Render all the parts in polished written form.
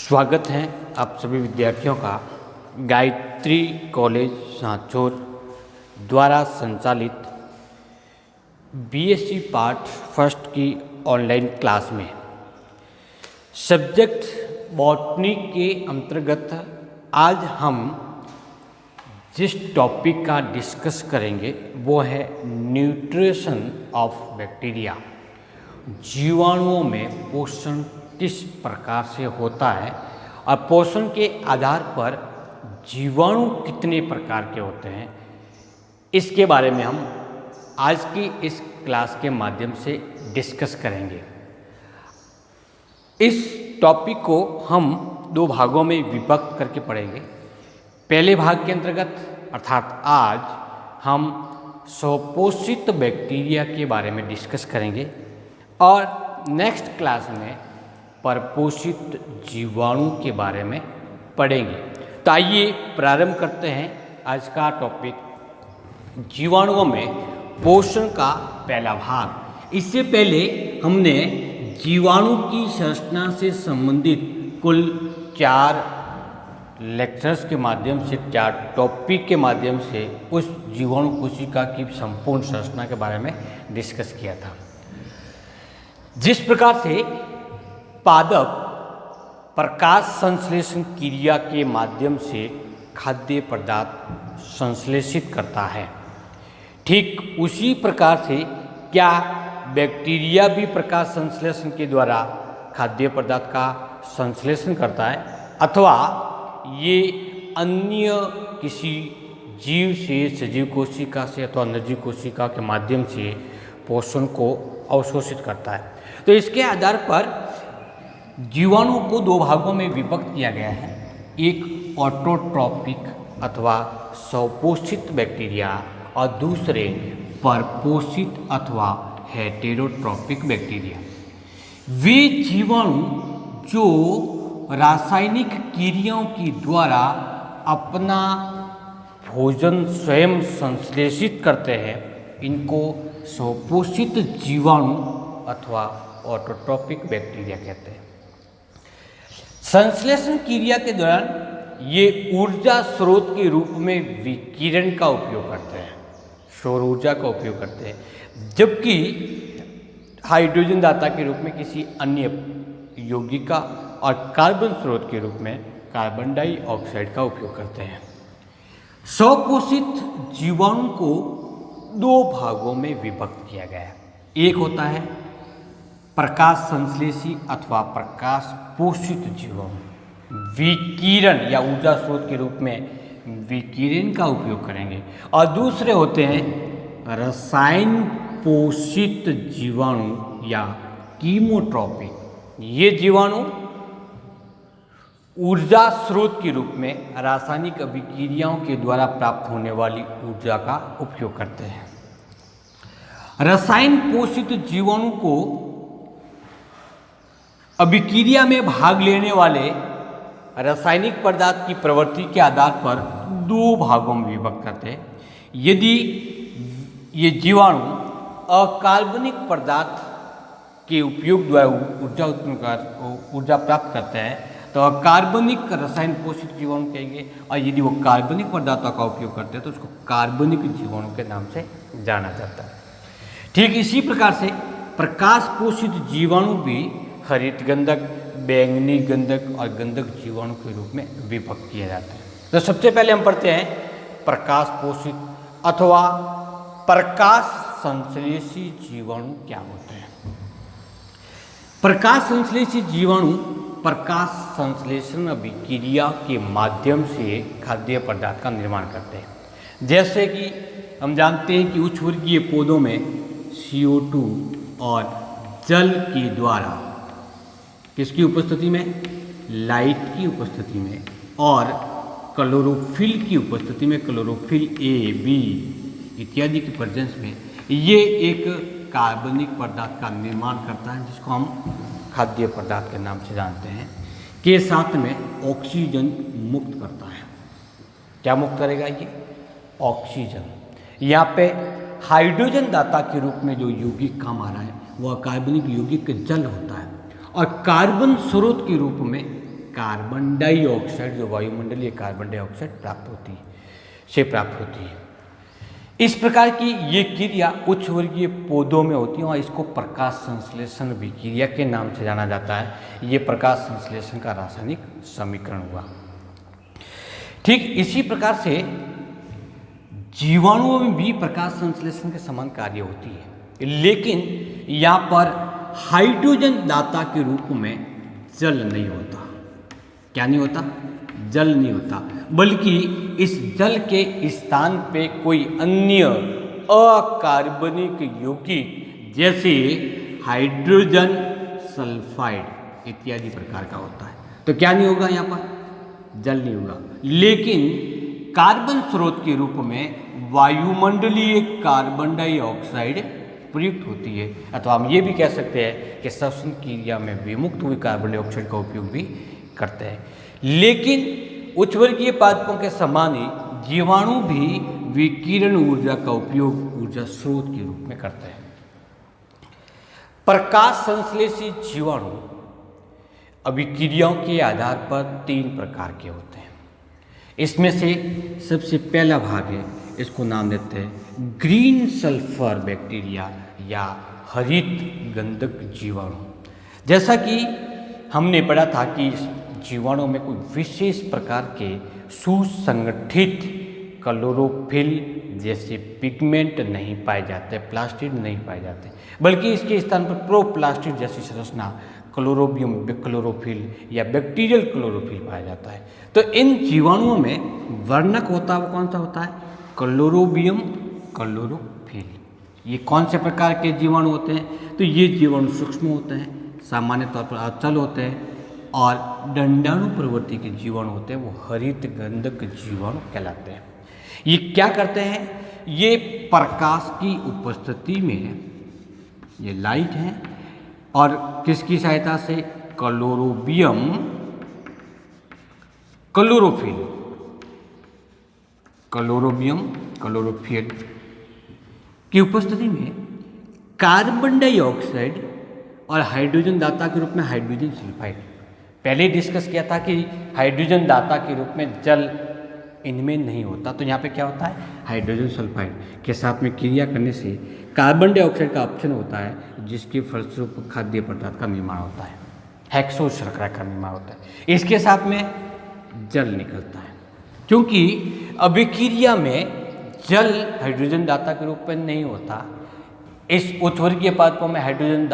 स्वागत है आप सभी विद्यार्थियों का गायत्री कॉलेज सांचौर द्वारा संचालित बीएससी पार्ट फर्स्ट की ऑनलाइन क्लास में। सब्जेक्ट बॉटनी के अंतर्गत आज हम जिस टॉपिक का डिस्कस करेंगे वो है न्यूट्रिशन ऑफ बैक्टीरिया। जीवाणुओं में पोषण किस प्रकार से होता है और पोषण के आधार पर जीवाणु कितने प्रकार के होते हैं, इसके बारे में हम आज की इस क्लास के माध्यम से डिस्कस करेंगे। इस टॉपिक को हम दो भागों में विभक्त करके पढ़ेंगे। पहले भाग के अंतर्गत अर्थात आज हम स्वपोषित बैक्टीरिया के बारे में डिस्कस करेंगे और नेक्स्ट क्लास में परपोषित जीवाणु के बारे में पढ़ेंगे। तो आइए प्रारंभ करते हैं आज का टॉपिक, जीवाणुओं में पोषण का पहला भाग। इससे पहले हमने जीवाणु की संरचना से संबंधित कुल 4 लेक्चर्स के माध्यम से, 4 टॉपिक के माध्यम से उस जीवाणु कोशिका की संपूर्ण संरचना के बारे में डिस्कस किया था। जिस प्रकार से पादप प्रकाश संश्लेषण क्रिया के माध्यम से खाद्य पदार्थ संश्लेषित करता है, ठीक उसी प्रकार से क्या बैक्टीरिया भी प्रकाश संश्लेषण के द्वारा खाद्य पदार्थ का संश्लेषण करता है अथवा ये अन्य किसी जीव से, सजीव कोशिका से अथवा निर्जीव कोशिका के माध्यम से पोषण को अवशोषित करता है। तो इसके आधार पर जीवाणु को 2 भागों में विभक्त किया गया है, एक ऑटोट्रॉपिक अथवा स्वपोषित बैक्टीरिया और दूसरे परपोषित अथवा हेटेरोट्रॉपिक बैक्टीरिया। वे जीवाणु जो रासायनिक क्रियाओं के द्वारा अपना भोजन स्वयं संश्लेषित करते हैं, इनको स्वपोषित जीवाणु अथवा ऑटोट्रॉपिक बैक्टीरिया कहते हैं। संश्लेषण क्रिया के दौरान ये ऊर्जा स्रोत के रूप में विकिरण का उपयोग करते हैं, सौर ऊर्जा का उपयोग करते हैं, जबकि हाइड्रोजन दाता के रूप में किसी अन्य यौगिका और कार्बन स्रोत के रूप में कार्बन डाइऑक्साइड का उपयोग करते हैं। स्वपोषित जीवाणु को 2 भागों में विभक्त किया गया है। एक होता है प्रकाश संश्लेषी अथवा प्रकाश पोषित जीवाणु, विकिरण या ऊर्जा स्रोत के रूप में विकिरण का उपयोग करेंगे, और दूसरे होते हैं रसायन पोषित जीवाणु या कीमोट्रॉपिक। ये जीवाणु ऊर्जा स्रोत के रूप में रासायनिक अभिक्रियाओं के द्वारा प्राप्त होने वाली ऊर्जा का उपयोग करते हैं। रसायन पोषित जीवाणु को अभिक्रिया में भाग लेने वाले रासायनिक पदार्थ की प्रवृत्ति के आधार पर 2 भागों में विभक्त करते हैं। यदि ये जीवाणु अकार्बनिक पदार्थ के उपयोग द्वारा ऊर्जा प्राप्त करते हैं तो अकार्बनिक रसायन पोषित जीवाणु कहेंगे, और यदि वो कार्बनिक पदार्थों का उपयोग करते हैं तो उसको कार्बनिक जीवाणु के नाम से जाना जाता है। ठीक इसी प्रकार से प्रकाश पोषित जीवाणु भी हरित गंधक, बैंगनी गंधक और गंधक जीवाणु के रूप में विभक्त किए जाते हैं। तो सबसे पहले हम पढ़ते हैं प्रकाश पोषित अथवा प्रकाश संश्लेषी जीवाणु क्या होते हैं। प्रकाश संश्लेषी जीवाणु प्रकाश संश्लेषण अभिक्रिया के माध्यम से खाद्य पदार्थ का निर्माण करते हैं। जैसे कि हम जानते हैं कि उच्चवर्गीय पौधों में CO2 और जल के द्वारा, किसकी उपस्थिति में, लाइट की उपस्थिति में और क्लोरोफिल की उपस्थिति में, क्लोरोफिल A, B इत्यादि की प्रेजेंस में ये एक कार्बनिक पदार्थ का निर्माण करता है, जिसको हम खाद्य पदार्थ के नाम से जानते हैं, के साथ में ऑक्सीजन मुक्त करता है। क्या मुक्त करेगा ये? ऑक्सीजन। यहाँ पे हाइड्रोजन दाता के रूप में जो यौगिक काम आ रहा है वह कार्बनिक यौगिक जल होता है, और कार्बन स्रोत के रूप में कार्बन डाइऑक्साइड, जो वायुमंडलीय कार्बन डाइऑक्साइड प्राप्त होती है। इस प्रकार की ये क्रिया उच्च वर्गीय पौधों में होती है और इसको प्रकाश संश्लेषण विक्रिया के नाम से जाना जाता है। ये प्रकाश संश्लेषण का रासायनिक समीकरण हुआ। ठीक इसी प्रकार से जीवाणुओं में भी प्रकाश संश्लेषण के समान कार्य होती है, लेकिन यहाँ पर हाइड्रोजन दाता के रूप में जल नहीं होता। क्या नहीं होता? जल नहीं होता, बल्कि इस जल के स्थान पे कोई अन्य अकार्बनिक यौगिक जैसे हाइड्रोजन सल्फाइड इत्यादि प्रकार का होता है। तो क्या नहीं होगा? यहाँ पर जल नहीं होगा, लेकिन कार्बन स्रोत के रूप में वायुमंडलीय कार्बन डाइऑक्साइड प्रयुक्त होती है, अथवा हम ये भी कह सकते हैं कि श्वसन क्रिया में विमुक्त हुए कार्बन डाइऑक्साइड का उपयोग भी करते हैं। लेकिन उच्च वर्गीय पादपों के समान ही जीवाणु भी विकिरण ऊर्जा का उपयोग ऊर्जा स्रोत के रूप में करते हैं। प्रकाश संश्लेषी जीवाणु अभिक्रियाओं के आधार पर 3 प्रकार के होते हैं। इसमें से सबसे पहला भाग है, इसको नाम देते हैं ग्रीन सल्फर बैक्टीरिया या हरित गंधक जीवाणु। जैसा कि हमने पढ़ा था कि जीवाणु में कोई विशेष प्रकार के सुसंगठित क्लोरोफिल जैसे पिगमेंट नहीं पाए जाते, प्लास्टिड नहीं पाए जाते, बल्कि इसके स्थान पर प्रोप्लास्टिड जैसी संरचना क्लोरोबियम क्लोरोफिल या बैक्टीरियल क्लोरोफिल पाया जाता है। तो इन जीवाणुओं में वर्णक होता है, वो कौन सा होता है? Chlorobium chlorophyll. ये कौन से प्रकार के जीवाणु होते हैं? तो ये जीवाणु सूक्ष्म होते हैं, सामान्य तौर पर अचल होते हैं, और दंडाणु प्रवृत्ति के जीवाणु होते हैं, वो हरित गंधक जीवाणु कहलाते हैं। ये क्या करते हैं? ये प्रकाश की उपस्थिति में, ये लाइट है, और किसकी सहायता से? क्लोरोबियम क्लोरोफिल, क्लोरोबियम क्लोरोफिल की उपस्थिति में कार्बन डाइऑक्साइड और हाइड्रोजन दाता के रूप में हाइड्रोजन सल्फाइड। पहले डिस्कस किया था कि हाइड्रोजन दाता के रूप में जल इनमें नहीं होता, तो यहाँ पे क्या होता है? हाइड्रोजन सल्फाइड के साथ में क्रिया करने से कार्बन डाइऑक्साइड का ऑप्शन होता है, जिसके फलस्वरूप खाद्य पदार्थ का निर्माण होता है, हेक्सो शर्करा का निर्माण होता है। इसके साथ में जल निकलता है, क्योंकि अभिक्रिया में जल हाइड्रोजन दाता के रूप में नहीं होता। इस उच्च वर्गीय पादपों में हाइड्रोजन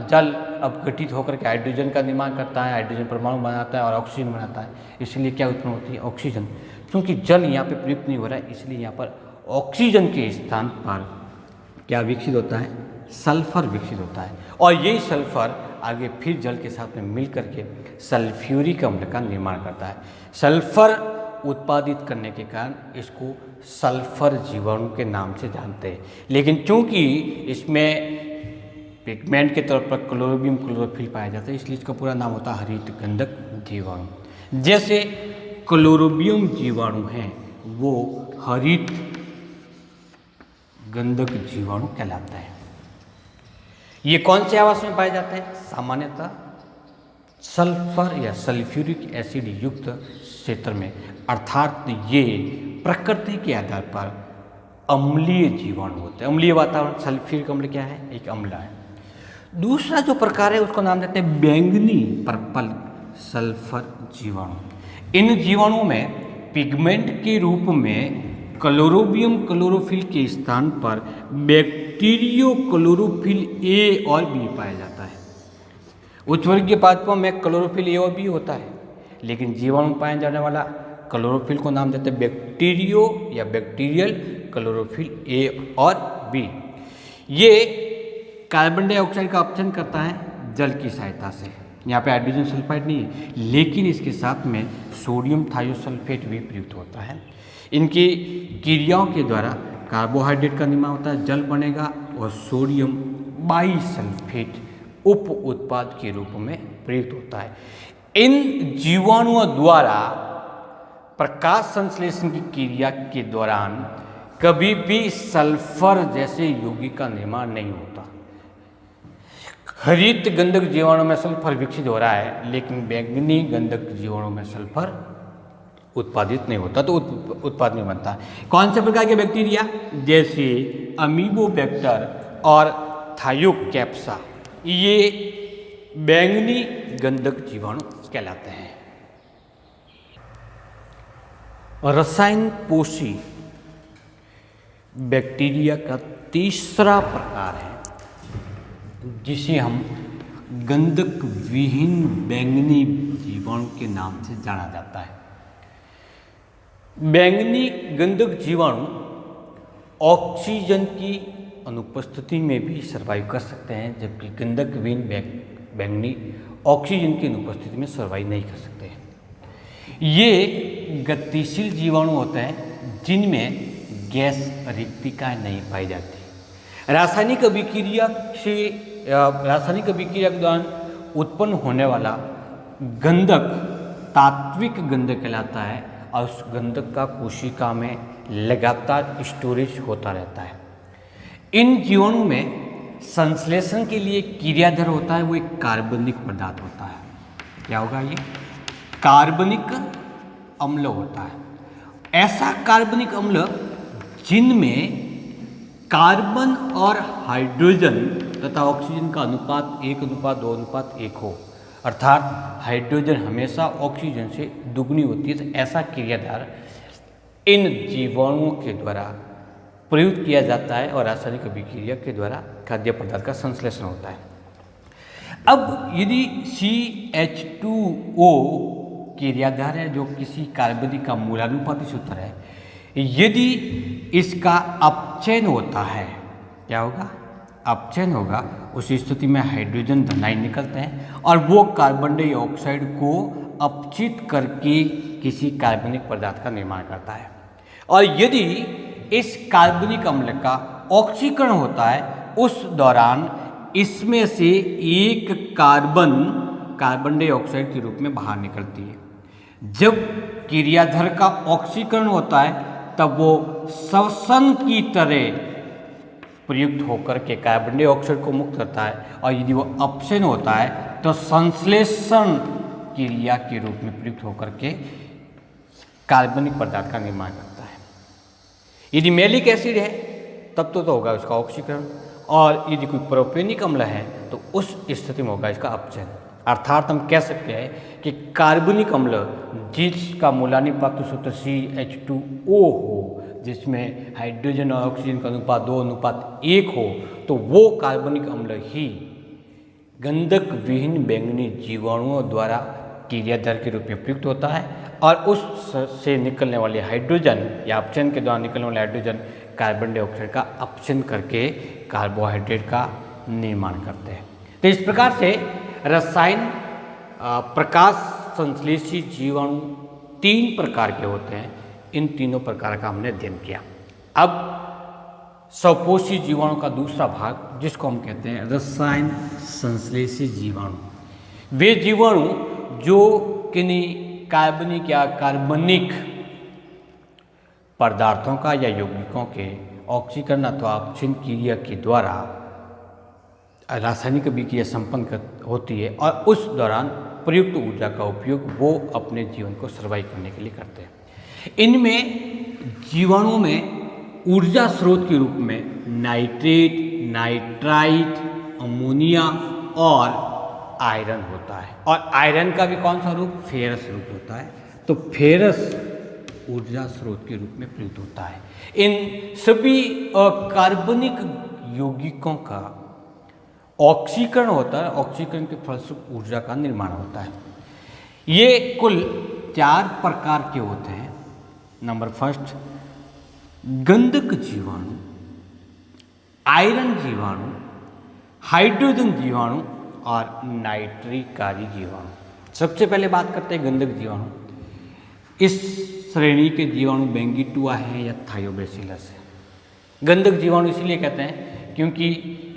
जल अपघटित होकर के हाइड्रोजन का निर्माण करता है, हाइड्रोजन परमाणु बनाता है और ऑक्सीजन बनाता है। इसलिए क्या उत्पन्न होती है? ऑक्सीजन। क्योंकि जल यहाँ पे प्रयुक्त नहीं हो रहा है, इसलिए यहाँ पर ऑक्सीजन के स्थान पर क्या विकसित होता है? सल्फर विकसित होता है, और यही सल्फर आगे फिर जल के साथ में मिल करके सल्फ्यूरिक अम्ल का निर्माण करता है। सल्फर उत्पादित करने के कारण इसको सल्फर जीवाणु के नाम से जानते हैं। लेकिन चूंकि इसमें पिगमेंट के तौर पर क्लोरोबियम क्लोरोफिल पाया जाता है, इसलिए इसका पूरा नाम होता है हरित गंधक जीवाणु। जैसे क्लोरोबियम जीवाणु हैं, वो हरित गंधक जीवाणु कहलाता है। ये कौन से आवास में पाए जाते हैं? सामान्यतः सल्फर या सल्फ्यूरिक एसिड युक्त क्षेत्र में, अर्थात ये प्रकृति के आधार पर अम्लीय जीवाणु होते हैं। अम्लीय वातावरण, सल्फ्यूरिक अम्ल क्या है? एक अम्ल है। दूसरा जो प्रकार है उसको नाम देते हैं बैंगनी पर्पल सल्फर जीवाणु। इन जीवाणुओं में पिगमेंट के रूप में क्लोरोबियम क्लोरोफिल के स्थान पर बैक्टीरियो क्लोरोफिल ए और बी पाया जाता है। उच्च वर्गीय पादपों में क्लोरोफिल ए और बी होता है, लेकिन जीवाणु पाया जाने वाला क्लोरोफिल को नाम देते हैं बैक्टीरियो या बैक्टीरियल क्लोरोफिल ए और बी। ये कार्बन डाइऑक्साइड का ऑप्शन करता है जल की सहायता से। यहाँ पे हाइड्रोजन सल्फाइड नहीं है, लेकिन इसके साथ में सोडियम थायोसल्फेट भी प्रयुक्त होता है। इनकी क्रियाओं के द्वारा कार्बोहाइड्रेट का निर्माण होता है, जल बनेगा और सोडियम बाइसल्फेट उप उत्पाद के रूप में प्रयुक्त होता है। इन जीवाणुओं द्वारा प्रकाश संश्लेषण की क्रिया के दौरान कभी भी सल्फर जैसे यौगिक का निर्माण नहीं होता। हरित गंधक जीवाणु में सल्फर विकसित हो रहा है, लेकिन बैंगनी गंधक जीवाणु में सल्फर उत्पादित नहीं होता, तो उत्पाद नहीं बनता। कौन से प्रकार के बैक्टीरिया? जैसे अमीबोबैक्टर और थायोकैप्सा, ये बैंगनी गंधक जीवाणु कहलाते हैं। रसायन पोषी बैक्टीरिया का तीसरा प्रकार है, जिसे हम गंधक विहीन बैंगनी जीवाणु के नाम से जाना जाता है। बैंगनी गंधक जीवाणु ऑक्सीजन की अनुपस्थिति में भी सर्वाइव कर सकते हैं, जबकि गंधक विहीन बैंगनी ऑक्सीजन की अनुपस्थिति में सर्वाइव नहीं कर सकते हैं। ये गतिशील जीवाणु होते हैं जिनमें गैस रिक्तिकाएं नहीं पाई जाती। रासायनिक अभिक्रिया के दौरान उत्पन्न होने वाला गंधक तात्विक गंधक कहलाता है, और उस गंधक का कोशिका में लगातार स्टोरेज होता रहता है। इन जीवाणु में संश्लेषण के लिए क्रियाधर होता है, वो एक कार्बनिक पदार्थ होता है। क्या होगा? ये कार्बनिक अम्ल होता है। ऐसा कार्बनिक अम्ल जिनमें कार्बन और हाइड्रोजन तथा ऑक्सीजन का अनुपात 1:2:1 हो, अर्थात हाइड्रोजन हमेशा ऑक्सीजन से दुगनी होती है। तो ऐसा क्रियाधार इन जीवाणुओं के द्वारा प्रयुक्त किया जाता है और रासायनिक अभिक्रिया के द्वारा खाद्य पदार्थ का संश्लेषण होता है। अब यदि CH2O क्रियाधार है, जो किसी कार्बनिक का मूलानुपाती सूत्र है, यदि इसका अपचयन होता है, क्या होगा? अपचयन होगा, उस स्थिति में हाइड्रोजन धनायन निकलते हैं और वो कार्बन डाइऑक्साइड को अपचित करके किसी कार्बनिक पदार्थ का निर्माण करता है। और यदि इस कार्बनिक अम्ल का ऑक्सीकरण होता है, उस दौरान इसमें से एक कार्बन डाइऑक्साइड के रूप में बाहर निकलती है। जब क्रियाधर का ऑक्सीकरण होता है, तब वो श्वसन की तरह प्रयुक्त होकर के कार्बन डाइऑक्साइड को मुक्त करता है, और यदि वो अपचयन होता है तो संश्लेषण क्रिया के रूप में प्रयुक्त होकर के कार्बनिक पदार्थ का निर्माण करता है। यदि मैलिक एसिड है तब तो होगा उसका ऑक्सीकरण, और यदि कोई प्रोपेनिक अम्ल है तो उस स्थिति में होगा इसका अपचयन। अर्थात हम कह सकते हैं कि कार्बनिक अम्ल जिसका मूलानुपाती सूत्र CH2O हो, जिसमें हाइड्रोजन और ऑक्सीजन का अनुपात 2:1 हो, तो वो कार्बनिक अम्ल ही गंधक विहीन बैंगनी जीवाणुओं द्वारा क्रियाधर के रूप में प्रयुक्त होता है, और उस से निकलने वाले हाइड्रोजन या अपचयन के द्वारा निकलने वाले हाइड्रोजन कार्बन डाइऑक्साइड का अपचयन करके कार्बोहाइड्रेट का निर्माण करते हैं। तो इस प्रकार से रसायन प्रकाश संश्लेषी जीवाणु 3 प्रकार के होते हैं। इन तीनों प्रकार का हमने अध्ययन किया। अब स्वपोषी जीवाणु का दूसरा भाग, जिसको हम कहते हैं रसायन संश्लेषी जीवाणु, वे जीवाणु जो किन्हीं कार्बनिक या कार्बनिक पदार्थों का या यौगिकों के ऑक्सीकरण अथवा अपचयन क्रिया के द्वारा रासायनिक अभिक्रिया संपन्न होती है, और उस दौरान प्रयुक्त ऊर्जा का उपयोग वो अपने जीवन को सर्वाइव करने के लिए करते हैं। इनमें जीवाणुओं में ऊर्जा स्रोत के रूप में नाइट्रेट, नाइट्राइट, अमोनिया और आयरन होता है, और आयरन का भी कौन सा रूप? फेरस रूप होता है। तो फेरस ऊर्जा स्रोत के रूप में प्रयुक्त होता है। इन सभी कार्बनिक यौगिकों का ऑक्सीकरण होता है, ऑक्सीकरण के फलस्वरूप ऊर्जा का निर्माण होता है। ये कुल 4 प्रकार के होते हैं। नंबर फर्स्ट, गंधक जीवाणु, आयरन जीवाणु, हाइड्रोजन जीवाणु और नाइट्रिकारी जीवाणु। सबसे पहले बात करते हैं गंधक जीवाणु। इस श्रेणी के जीवाणु बेंगीटुआ है या थायोबैसिलस है। गंधक जीवाणु इसलिए कहते हैं क्योंकि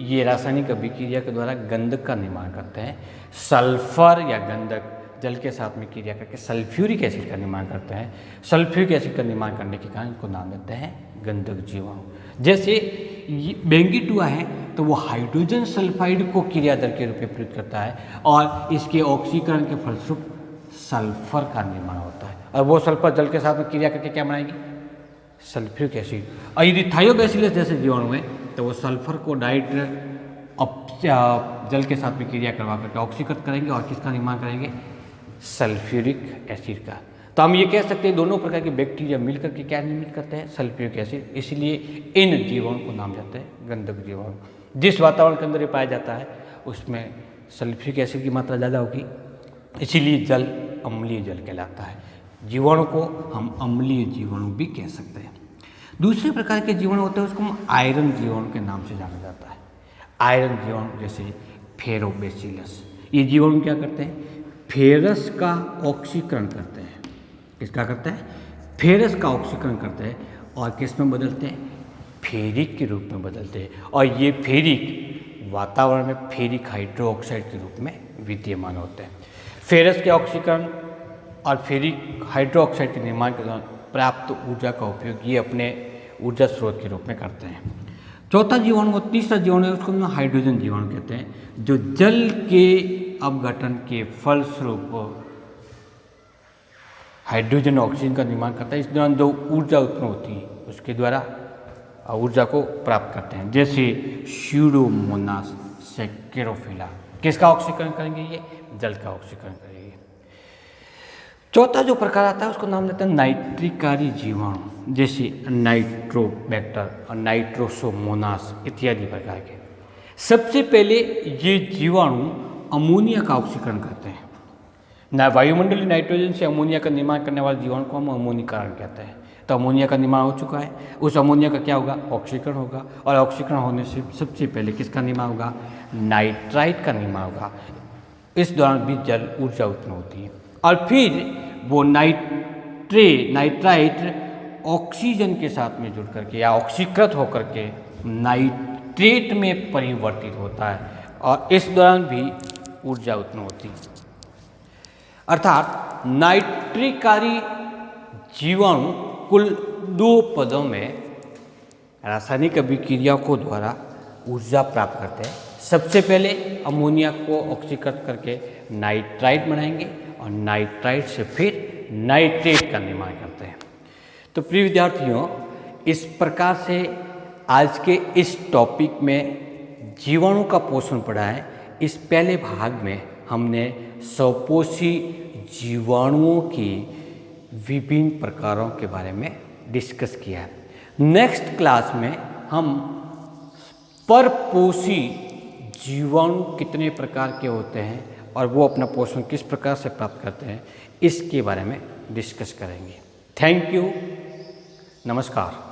ये रासायनिक अभिक्रिया के द्वारा गंधक का निर्माण करते हैं। सल्फर या गंधक जल के साथ में क्रिया करके सल्फ्यूरिक एसिड का निर्माण करते हैं। सल्फ्यूरिक एसिड का निर्माण करने के कारण इनको नाम देते हैं गंधक जीवाणु। जैसे बेंगीटुआ है, तो वो हाइड्रोजन सल्फाइड को क्रियादर के रूप में प्रयुक्त करता है और इसके ऑक्सीकरण के फलस्वरूप सल्फर का निर्माण होता है। और वो सल्फर जल के साथ में क्रिया करके क्या बनाएगी? Sulphuric acid. और यदि थायोबैसिलस जैसे जीवाणु है तो वो सल्फर को डायरेक्ट जल के साथ में क्रिया करवा करके ऑक्सीकृत करेंगे और किसका निर्माण करेंगे? सल्फ्यूरिक एसिड का। तो हम ये कह सकते हैं दोनों प्रकार के बैक्टीरिया मिलकर के क्या निर्मित करते हैं? Sulphuric acid. इसलिए इन जीवाणु को नाम जाते हैं गंधक जीवाणु। जिस वातावरण के अंदर ये पाया जाता है उसमें सल्फ्यूरिक एसिड की मात्रा ज़्यादा होगी, इसीलिए जल अम्लीय जल कहलाता है। जीवाणु को हम अम्लीय जीवाणु भी कह सकते हैं। दूसरे प्रकार के जीवाणु होते हैं उसको हम आयरन जीवाणु के नाम से जाना जाता है। आयरन जीवाणु जैसे फेरोबैसिलस, ये जीवाणु क्या करते हैं? फेरस का ऑक्सीकरण करते हैं। किसका करते हैं? फेरस का ऑक्सीकरण करते हैं और किस में बदलते हैं? फेरिक के रूप में बदलते हैं। और ये फेरिक वातावरण में फेरिक हाइड्रोक्साइड के रूप में विद्यमान होते हैं। फेरस के ऑक्सीकरण और फेरिक हाइड्रोक्साइड के निर्माण के दौरान प्राप्त ऊर्जा का उपयोग ये अपने ऊर्जा स्रोत के रूप में करते हैं। चौथा जीवाणु और तीसरा जीवाणु है उसको हम हाइड्रोजन जीवाणु कहते हैं, जो जल के अपघटन के फलस्वरूप हाइड्रोजन ऑक्सीजन का निर्माण करता है। इस दौरान जो ऊर्जा उत्पन्न होती है उसके द्वारा ऊर्जा को प्राप्त करते हैं। जैसे स्यूडोमोनास सैकेरोफिला, किसका ऑक्सीकरण करेंगे? ये जल का ऑक्सीकरण करेंगे। चौथा जो प्रकार आता है उसको नाम देते हैं नाइट्रिकारी जीवाणु, जैसे नाइट्रोबैक्टर और नाइट्रोसोमोनास इत्यादि प्रकार के। सबसे पहले ये जीवाणु अमोनिया का ऑक्सीकरण करते हैं। वायुमंडलीय नाइट्रोजन से अमोनिया का निर्माण करने वाले जीवाणु को हम अमोनीकरण कहते हैं। तो अमोनिया का निर्माण हो चुका है, उस अमोनिया का क्या होगा? ऑक्सीकरण होगा। और ऑक्सीकरण होने से सबसे पहले किसका निर्माण होगा? नाइट्राइट का निर्माण होगा। इस दौरान भी जल ऊर्जा उत्पन्न होती है और फिर वो नाइट्राइट ऑक्सीजन के साथ में जुड़ करके या ऑक्सीकृत होकर के नाइट्रेट में परिवर्तित होता है और इस दौरान भी ऊर्जा उत्पन्न होती है। अर्थात नाइट्रिकारी जीवाणु कुल 2 पदों में रासायनिक अभिक्रियाओं को द्वारा ऊर्जा प्राप्त करते हैं। सबसे पहले अमोनिया को ऑक्सीकृत करके नाइट्राइट बनाएंगे और नाइट्राइट से फिर नाइट्रेट का निर्माण करते हैं। तो प्रिय विद्यार्थियों, इस प्रकार से आज के इस टॉपिक में जीवाणु का पोषण पढ़ा है। इस पहले भाग में हमने स्वपोषी जीवाणुओं की विभिन्न प्रकारों के बारे में डिस्कस किया है। नेक्स्ट क्लास में हम परपोषी जीवाणु कितने प्रकार के होते हैं और वो अपना पोषण किस प्रकार से प्राप्त करते हैं इसके बारे में डिस्कस करेंगे। थैंक यू, नमस्कार।